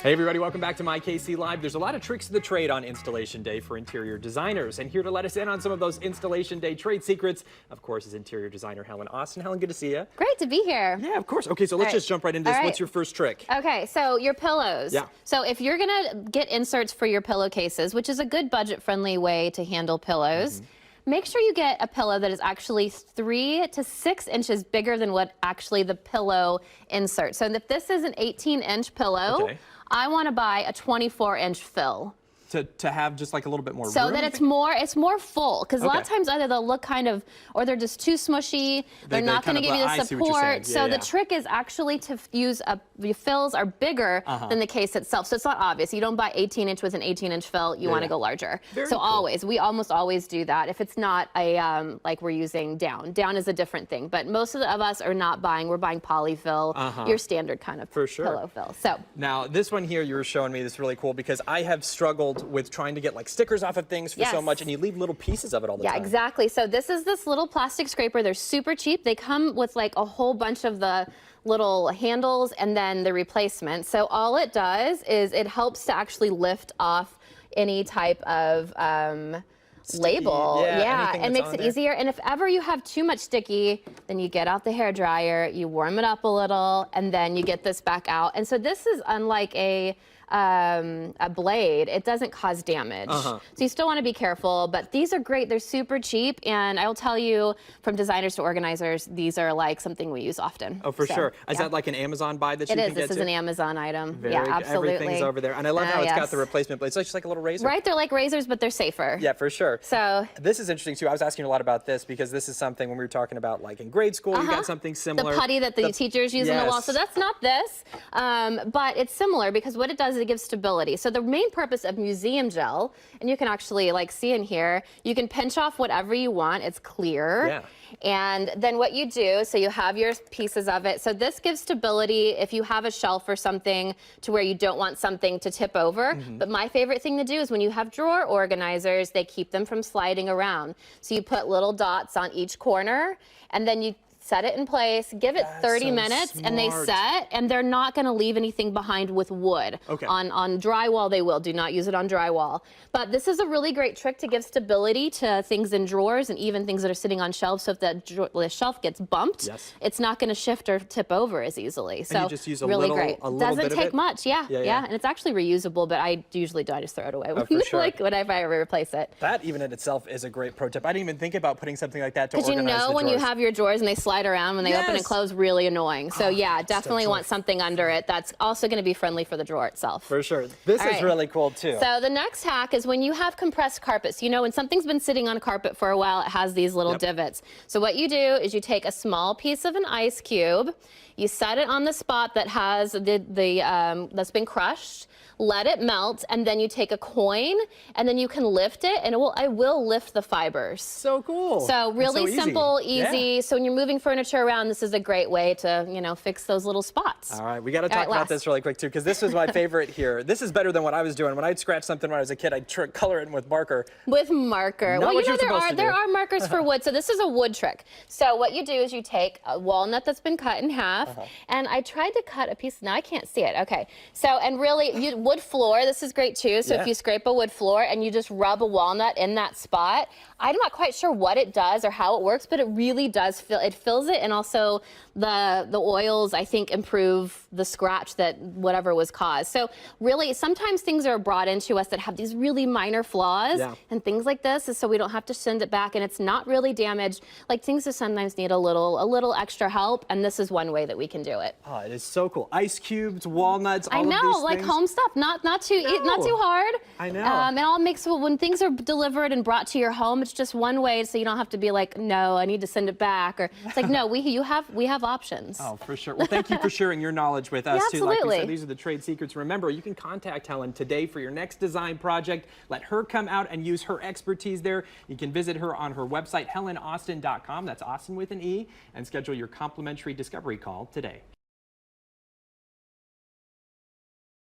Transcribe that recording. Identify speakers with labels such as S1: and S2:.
S1: Hey everybody, welcome back to My KC Live. There's a lot of tricks of the trade on installation day for interior designers, and here to let us in on some of those installation day trade secrets, of course, is interior designer Helen Austen. Helen, good to see you.
S2: Great to be here.
S1: Yeah, of course. Okay, so let's just jump right into this. What's your first trick?
S2: Okay, so your pillows.
S1: Yeah.
S2: So if you're gonna get inserts for your pillowcases, which is a good budget-friendly way to handle pillows, make sure you get a pillow that is actually 3 to 6 inches bigger than what actually the pillow insert. So if this is an 18-inch pillow, I want to buy a 24-inch fill.
S1: To have just like a little bit more room?
S2: So that it's more full, because a lot of times either they'll look kind of, or they're just too smushy, they're not going to give you the support. So the trick is actually to use the fills are bigger than the case itself. So it's not obvious. You don't buy 18-inch with an 18-inch fill, you want to go larger. So always, we almost always do that. If it's not a, like we're using down. Down is a different thing, but most of us are not buying, we're buying polyfill, your standard kind of pillow fill. So
S1: now this one here you were showing me, this is really cool because I have struggled with trying to get like stickers off of things for so much, and you leave little pieces of it all the time.
S2: Yeah, exactly. So this is this little plastic scraper. They're super cheap. They come with like a whole bunch of the little handles and then the replacement. So all it does is it helps to actually lift off any type of label, and makes it easier. And if ever you have too much sticky, then you get out the hair dryer, you warm it up a little, and then you get this back out. And so this is unlike a blade. It doesn't cause damage. So you still want to be careful, but these are great. They're super cheap, and I will tell you, from designers to organizers, these are like something we use often.
S1: Oh, for sure. Is that like an Amazon buy that you can get to?
S2: This is an Amazon item.
S1: Very
S2: yeah, absolutely.
S1: Everything's over there. And I love how it's got the replacement blades. It's just like a little razor.
S2: Right, they're like razors, but they're safer.
S1: Yeah, for sure.
S2: So
S1: this is interesting too. I was asking you a lot about this because this is something when we were talking about like in grade school, you got something similar.
S2: The putty that the teachers use on the wall. So that's not this, but it's similar because what it does is it gives stability. So the main purpose of museum gel, and you can actually like see in here, you can pinch off whatever you want. It's clear. Yeah. And then what you do, so you have your pieces of it. So this gives stability if you have a shelf or something to where you don't want something to tip over. But my favorite thing to do is when you have drawer organizers, they keep them from sliding around. So you put little dots on each corner, and then you set it in place, give it 30 minutes, and they set, and they're not going to leave anything behind with wood. On drywall, they will. Do not use it on drywall. But this is a really great trick to give stability to things in drawers and even things that are sitting on shelves. So if the shelf gets bumped, it's not going to shift or tip over as easily. So
S1: you just use
S2: really great. Doesn't take much. Yeah, and it's actually reusable, but I usually do. I just throw it away like whenever I replace it.
S1: That even in itself is a great pro tip. I didn't even think about putting something like that to organize the drawers.
S2: Because you know when you have your drawers and they slide around when they open and close, really annoying. So yeah, definitely want something under it that's also going to be friendly for the drawer itself.
S1: For sure. This is really cool too.
S2: So the next hack is when you have compressed carpets. You know, when something's been sitting on carpet for a while, it has these little divots. So what you do is you take a small piece of an ice cube, you set it on the spot that has that's been crushed, let it melt, and then you take a coin, and then you can lift it, and it will lift the fibers.
S1: So cool.
S2: So really simple, easy. So when you're moving furniture around, this is a great way to, you know, fix those little spots.
S1: All right, we got to talk about this really quick too, because this is my favorite here. This is better than what I was doing. When I'd scratch something when I was a kid, I'd color it in with marker.
S2: With marker. Well, you know, there are markers for wood, so this is a wood trick. So what you do is you take a walnut that's been cut in half, and I tried to cut a piece. Now I can't see it. Okay. So, and really, wood floor, this is great too. So if you scrape a wood floor and you just rub a walnut in that spot, I'm not quite sure what it does or how it works, but it really does fills it, and also the oils, I think, improve the scratch that whatever was caused. So really, sometimes things are brought into us that have these really minor flaws, and things like this is so we don't have to send it back, and it's not really damaged. Like things that sometimes need a little extra help, and this is one way that we can do it.
S1: Oh, it is so cool. Ice cubes, walnuts, all of these things.
S2: Like home stuff, not too hard.
S1: I know.
S2: And it all makes, when things are delivered and brought to your home, it's just one way, so you don't have to be like, no, I need to send it back, or it's like, no, we have options.
S1: Oh, for sure. Well, thank you for sharing your knowledge with us too.
S2: Absolutely.
S1: Like we said, these are the trade secrets. Remember, you can contact Helen today for your next design project. Let her come out and use her expertise there. You can visit her on her website, HelenAusten.com. That's Austin with an E, and schedule your complimentary discovery call today.